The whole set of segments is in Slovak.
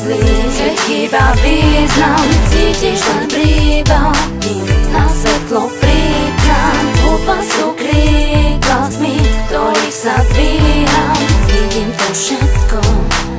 zlý, že chýba význam. Cítiš len príbal, na svetlo príkam. Húpa sú krídla tmy, ktorých sa dvíham. Vidím to všetko,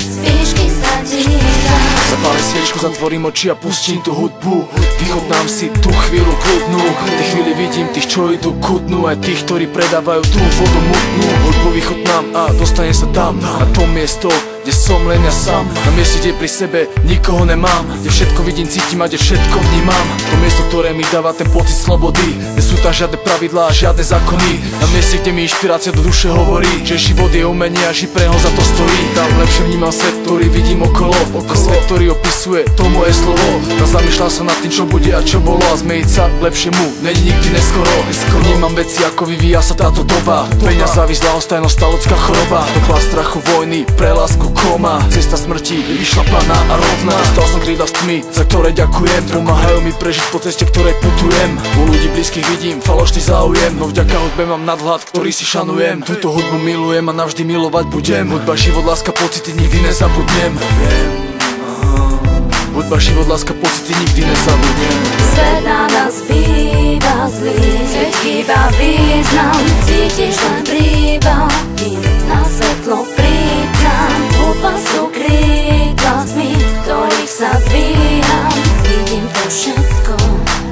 z výšky sa dívam. Zapálim sviečku, zatvorím oči a pustím tú hudbu. Vychutnám si tú chvíľu kľudnú. V tej chvíli vidím tých, čo idú ku dnu, aj tých, ktorí predávajú tú vodu mutnú. Hudbu vychutnám a dostane sa tam, na to miesto, kde som len ja sám. Na mieste, kde pri sebe nikoho nemám, kde všetko vidím, cítim a kde všetko vnímam. To miesto, ktoré mi dáva ten pocit slobody, kde sú tam žiadne pravidlá a žiadne zákony. Na mieste, kde mi inšpirácia do duše hovorí, že život je umenie a že pre ho za to stojí. Tam lepšie vnímam svet, ktorý vidím okolo. Svet, ktorý opisuje to moje slovo. Tam zamýšľam sa nad tým, čo bude a čo bolo, a zmeniť sa k lepšiemu není nikdy neskoro. Vnímam veci, ako vyvíja sa táto doba. Peňaz, závisť, ľahostajnosť, tá ľudská choroba. Doba strachu, vojny, pre lásku koma. Cesta smrti vyšlapaná a rovná. Stal som krídla s tmy, za ktoré ďakujem. Pomáhajú mi prežiť po ceste, ktorej putujem. U ľudí blízkych vidím falošný záujem, no vďaka hudbe mám nadhľad, ktorý si šanujem. Túto hudbu milujem a navždy milovať budem. Hudba, život, láska, pocity nikdy nezabudnem. Hudba, život, láska, pocity nikdy nezabudnem. Svet na nás býva zlý, že chýba význam. Cítiš len príbal, na svetlo príkam. Húpa sú krídla tmy, ktorých sa dvíham. Vidím to všetko,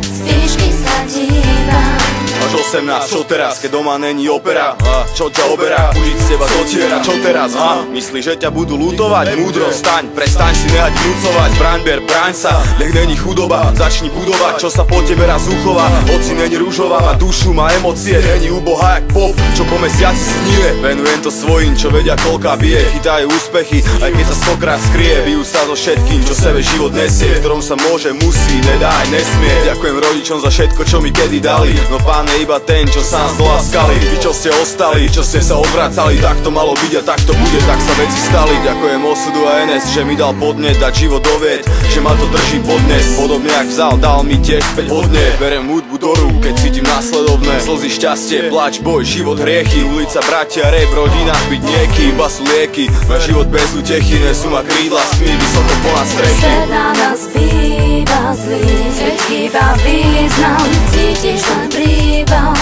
z výšky sa dívam. Máš 18, čo teraz, keď doma není opera? Čo ťa oberá, užiť z teba dotiera? Čo teraz, myslíš, že ťa budú lutovať? Múdro vstaň, prestaň si nehať vnúcovať. Zbraň ber, bráň sa, nech není chudoba. Začni budovať, čo sa po tebe raz uchová. Hoci není rúžová, má dušu, má emócie. Není ubohá jak pop, čo po mesiaci sníve. Venujem to svojim, čo vedia koľka bije. Chytajú úspechy, aj keď sa stokrát skrie. Bijú sa so všetkým, čo sebe život nesie, v ktorom sa môže, musí, nedá aj nesmie. Ďakujem rodičom za všetko, čo mi kedy dali. No pán je iba ten, čo sám zdolaskali. Vy, čo ste ostali, čo ste sa odvracali, tak to malo byť a tak to bude, tak sa veci stali. Ďakujem osudu a NS, že mi dal podnet dať život do vied, že ma to drží podnes. Podobne jak vzal, dal mi tiež späť hodne. Berem hudbu do rúk, keď cítim následovné slzy, šťastie, plač, boj, život, hriechy. Ulica, bratia, rap, rodina, byť niekým, iba sú lieky. Na život bez útechy, nesú ma krídla, smí vysoko ponad strechy. Svet na nás býva zlý, že chýba význam. Cítiš len príbal,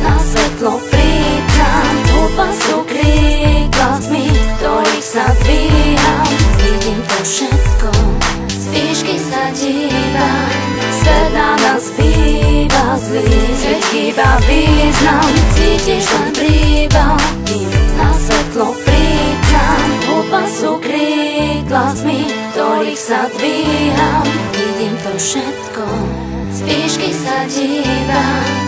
na svetlo príkam. Húpa sú krídla tmy, ktorých sa dvíham. Vidím to všetko, z výšky sa dívam. Svet na nás býva zlý, že chýba význam. Cítiš len príbal, na svetlo príkam. Húpa sú krídla tmy, ktorých sa dvíham. Vidím to všetko, z výšky sa dívam.